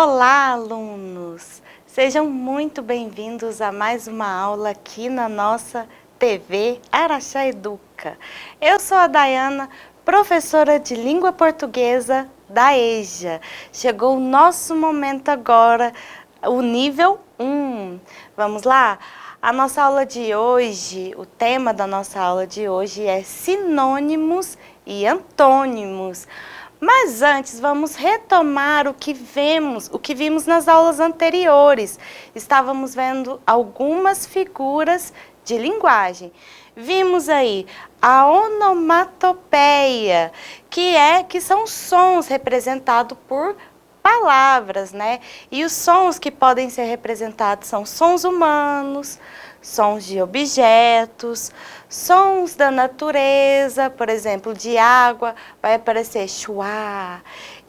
Olá, alunos! Sejam muito bem-vindos a mais uma aula aqui na nossa TV Araxá Educa. Eu sou a Dayana, professora de língua portuguesa da EJA. Chegou o nosso momento agora, o nível 1. Vamos lá? A nossa aula de hoje, o tema da nossa aula de hoje é sinônimos e antônimos. Mas antes, vamos retomar o que vimos nas aulas anteriores. Estávamos vendo algumas figuras de linguagem. Vimos aí a onomatopeia, que são sons representados por palavras, né? E os sons que podem ser representados são sons humanos, sons de objetos, sons da natureza, por exemplo, de água, vai aparecer chuá.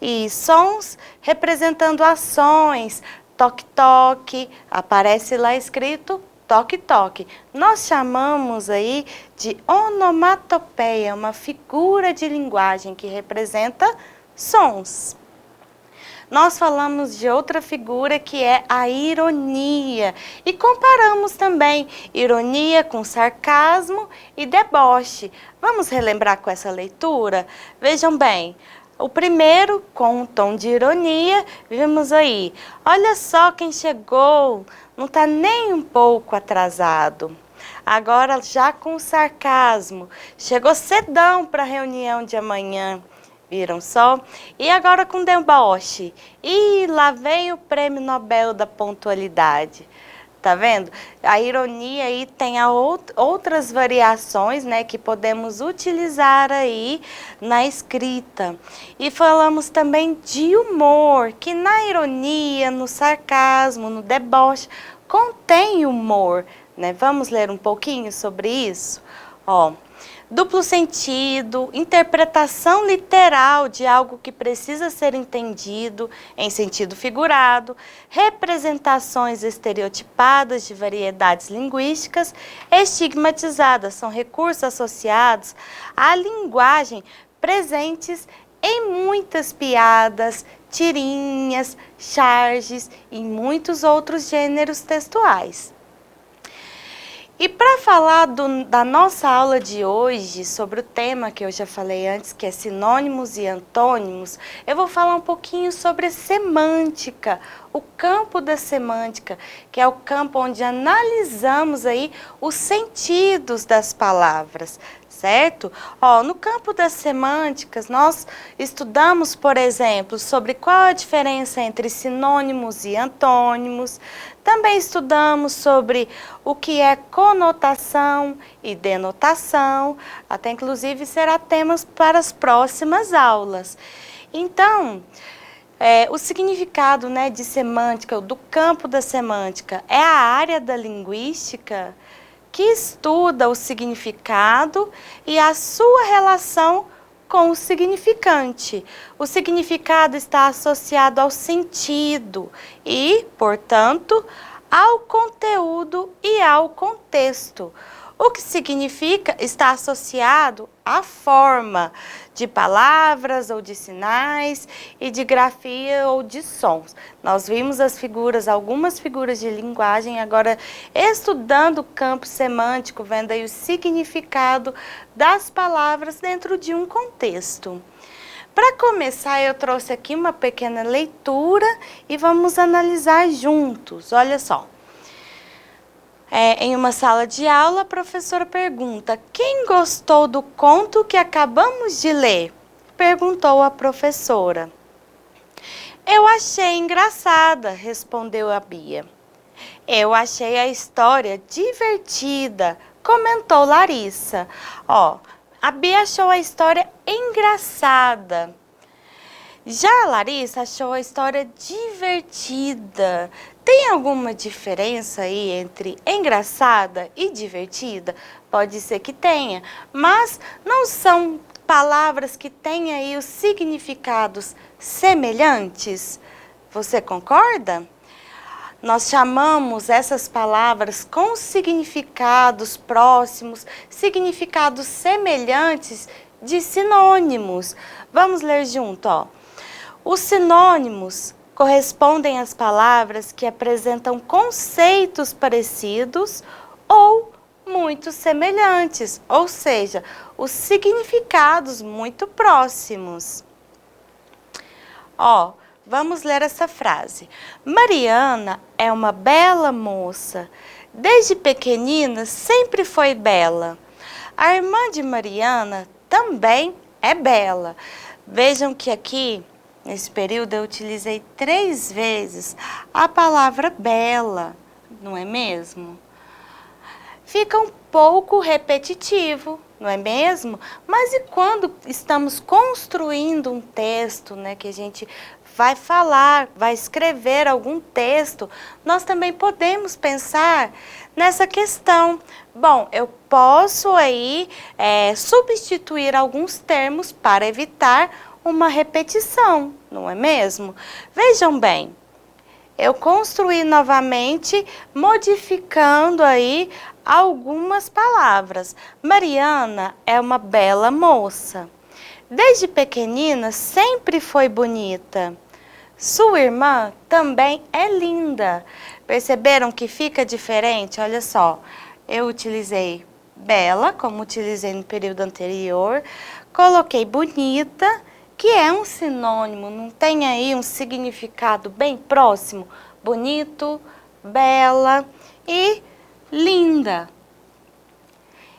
E sons representando ações, toque-toque, aparece lá escrito toque-toque. Nós chamamos aí de onomatopeia, uma figura de linguagem que representa sons. Nós falamos de outra figura que é a ironia e comparamos também ironia com sarcasmo e deboche. Vamos relembrar com essa leitura? Vejam bem, o primeiro com um tom de ironia, vimos aí, olha só quem chegou, não está nem um pouco atrasado. Agora já com sarcasmo, chegou cedão para a reunião de amanhã. Viram só? E agora com deboche. E lá vem o Prêmio Nobel da Pontualidade. Tá vendo? A ironia aí tem outras variações, né, que podemos utilizar aí na escrita. E falamos também de humor, que na ironia, no sarcasmo, no deboche, contém humor, né? Vamos ler um pouquinho sobre isso? Ó. Duplo sentido, interpretação literal de algo que precisa ser entendido em sentido figurado, representações estereotipadas de variedades linguísticas, estigmatizadas, são recursos associados à linguagem presentes em muitas piadas, tirinhas, charges e muitos outros gêneros textuais. E para falar da nossa aula de hoje, sobre o tema que eu já falei antes, que é sinônimos e antônimos, eu vou falar um pouquinho sobre semântica, o campo da semântica, que é o campo onde analisamos aí os sentidos das palavras, certo? Ó, no campo das semânticas, nós estudamos, por exemplo, sobre qual a diferença entre sinônimos e antônimos. Também estudamos sobre o que é conotação e denotação, até inclusive será temas para as próximas aulas. Então, o significado, né, de semântica, do campo da semântica, é a área da linguística que estuda o significado e a sua relação com o significante. O significado está associado ao sentido e, portanto, ao conteúdo e ao contexto. O que significa está associado à forma de palavras ou de sinais e de grafia ou de sons. Nós vimos as figuras, algumas figuras de linguagem, agora estudando o campo semântico, vendo aí o significado das palavras dentro de um contexto. Para começar, eu trouxe aqui uma pequena leitura e vamos analisar juntos. Olha só. Em uma sala de aula, a professora pergunta: quem gostou do conto que acabamos de ler? Perguntou a professora. Eu achei engraçada, respondeu a Bia. Eu achei a história divertida, comentou Larissa. Ó, a Bia achou a história engraçada. Já a Larissa achou a história divertida. Tem alguma diferença aí entre engraçada e divertida? Pode ser que tenha, mas não são palavras que têm aí os significados semelhantes? Você concorda? Nós chamamos essas palavras com significados próximos, significados semelhantes de sinônimos. Vamos ler junto, ó. Os sinônimos correspondem às palavras que apresentam conceitos parecidos ou muito semelhantes, ou seja, os significados muito próximos. Ó, vamos ler essa frase. Mariana é uma bela moça. Desde pequenina sempre foi bela. A irmã de Mariana também é bela. Vejam que aqui, nesse período, eu utilizei 3 vezes a palavra bela, não é mesmo? Fica um pouco repetitivo, não é mesmo? Mas e quando estamos construindo um texto, né, que a gente vai falar, vai escrever algum texto, nós também podemos pensar nessa questão. Bom, eu posso aí substituir alguns termos para evitar uma repetição, não é mesmo? Vejam bem, eu construí novamente, modificando aí algumas palavras. Mariana é uma bela moça. Desde pequenina sempre foi bonita. Sua irmã também é linda. Perceberam que fica diferente? Olha só, eu utilizei bela, como utilizei no período anterior, coloquei bonita, que é um sinônimo, não tem aí um significado bem próximo? Bonito, bela e linda.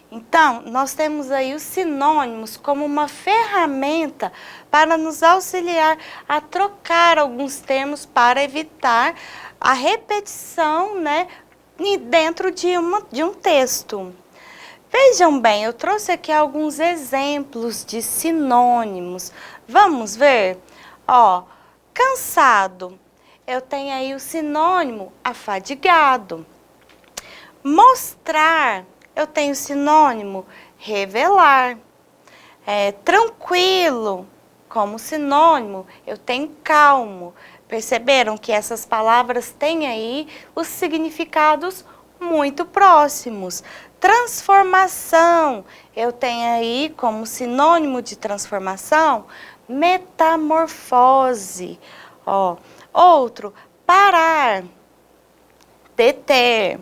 Então, nós temos aí os sinônimos como uma ferramenta para nos auxiliar a trocar alguns termos para evitar a repetição, né, dentro de um texto. Vejam bem, eu trouxe aqui alguns exemplos de sinônimos. Vamos ver? Ó, cansado. Eu tenho aí o sinônimo afadigado. Mostrar. Eu tenho o sinônimo revelar. Tranquilo. Como sinônimo, eu tenho calmo. Perceberam que essas palavras têm aí os significados muito próximos. Transformação, eu tenho aí como sinônimo de transformação, metamorfose. Ó, outro, parar, deter.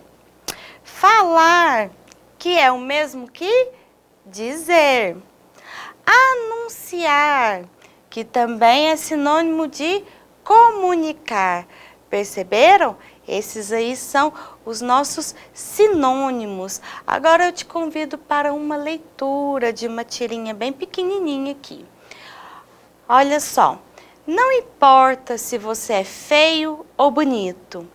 Falar, que é o mesmo que dizer. Anunciar, que também é sinônimo de comunicar. Perceberam? Esses aí são os nossos sinônimos. Agora eu te convido para uma leitura de uma tirinha bem pequenininha aqui. Olha só. Não importa se você é feio ou bonito.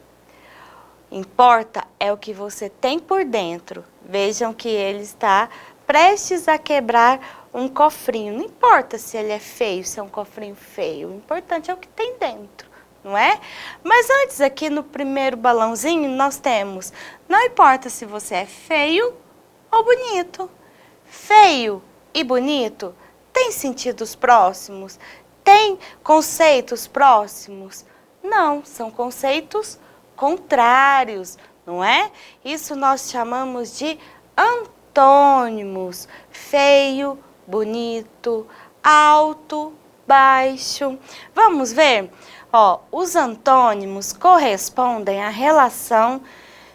Importa é o que você tem por dentro. Vejam que ele está prestes a quebrar um cofrinho. Não importa se ele é feio, se é um cofrinho feio. O importante é o que tem dentro. Não é? Mas antes aqui no primeiro balãozinho nós temos, não importa se você é feio ou bonito. Feio e bonito tem sentidos próximos? Tem conceitos próximos? Não, são conceitos contrários, não é? Isso nós chamamos de antônimos. Feio, bonito, alto, baixo. Vamos ver? Ó, os antônimos correspondem à relação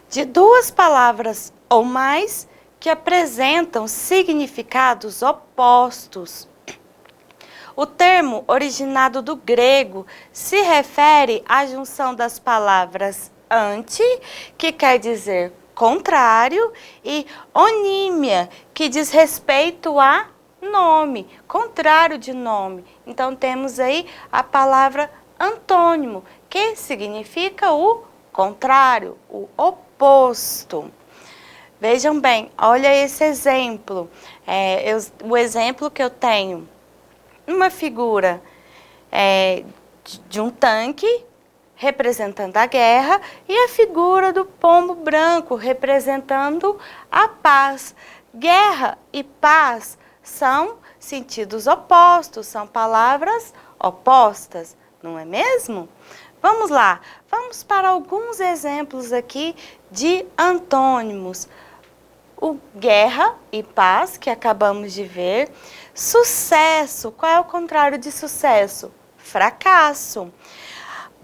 de 2 palavras ou mais que apresentam significados opostos. O termo originado do grego se refere à junção das palavras anti, que quer dizer contrário, e onímia, que diz respeito a nome, contrário de nome. Então temos aí a palavra antônimo, que significa o contrário, o oposto. Vejam bem, olha esse exemplo. O exemplo que eu tenho, uma figura de um tanque representando a guerra e a figura do pombo branco representando a paz. Guerra e paz são sentidos opostos, são palavras opostas. Não é mesmo? Vamos lá, vamos para alguns exemplos aqui de antônimos. O guerra e paz, que acabamos de ver. Sucesso, qual é o contrário de sucesso? Fracasso.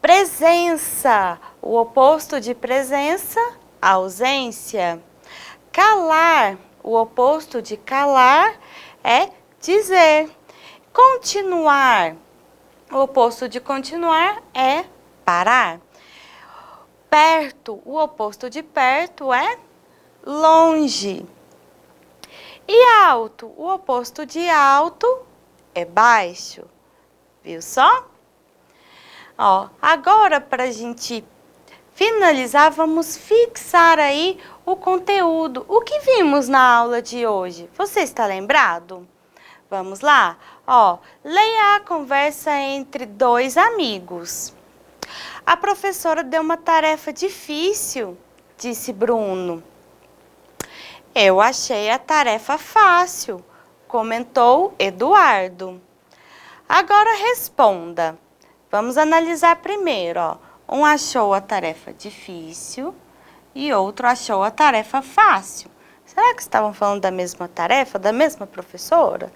Presença, o oposto de presença, ausência. Calar, o oposto de calar é dizer. Continuar, o oposto de continuar é parar. Perto, o oposto de perto é longe. E alto, o oposto de alto é baixo. Viu só? Ó, agora, para a gente finalizar, vamos fixar aí o conteúdo. O que vimos na aula de hoje? Você está lembrado? Vamos lá? Ó, leia a conversa entre dois amigos. A professora deu uma tarefa difícil, disse Bruno. Eu achei a tarefa fácil, comentou Eduardo. Agora responda. Vamos analisar primeiro, ó. Um achou a tarefa difícil e outro achou a tarefa fácil. Será que estavam falando da mesma tarefa, da mesma professora?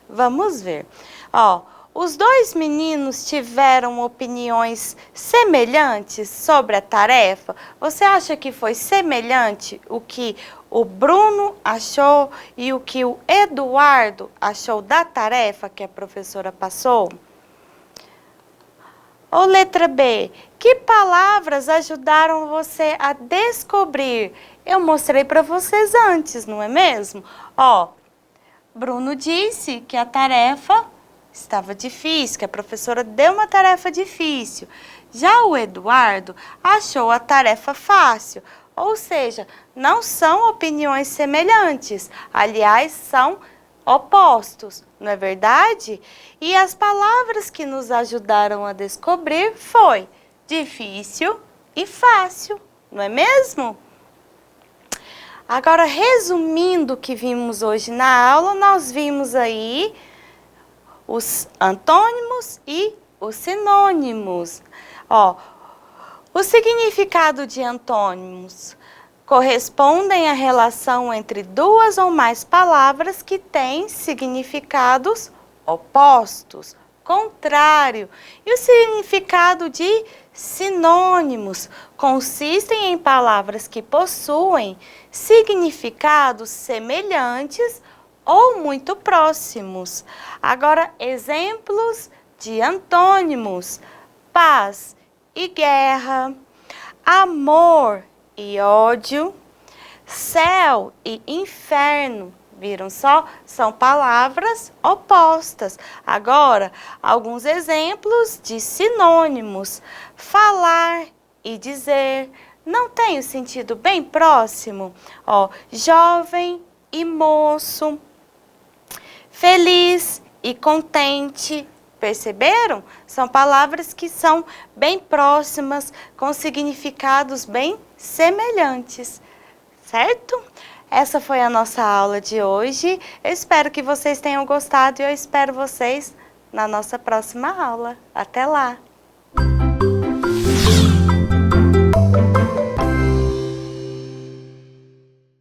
Vamos ver. Ó, os dois meninos tiveram opiniões semelhantes sobre a tarefa? Você acha que foi semelhante o que o Bruno achou e o que o Eduardo achou da tarefa que a professora passou? Ou letra B, que palavras ajudaram você a descobrir? Eu mostrei para vocês antes, não é mesmo? Ó, Bruno disse que a tarefa estava difícil, que a professora deu uma tarefa difícil. Já o Eduardo achou a tarefa fácil, ou seja, não são opiniões semelhantes, aliás, são opostos, não é verdade? E as palavras que nos ajudaram a descobrir foi difícil e fácil, não é mesmo? Agora, resumindo o que vimos hoje na aula, nós vimos aí os antônimos e os sinônimos. Ó, o significado de antônimos correspondem à relação entre duas ou mais palavras que têm significados opostos, contrário. E o significado de sinônimos consistem em palavras que possuem significados semelhantes ou muito próximos. Agora, exemplos de antônimos: paz e guerra, amor e ódio, céu e inferno. Viram só? São palavras opostas. Agora, alguns exemplos de sinônimos: falar e dizer. Não tem o sentido bem próximo? Ó, jovem e moço, feliz e contente. Perceberam? São palavras que são bem próximas, com significados bem semelhantes, certo? Essa foi a nossa aula de hoje. Eu espero que vocês tenham gostado e eu espero vocês na nossa próxima aula. Até lá!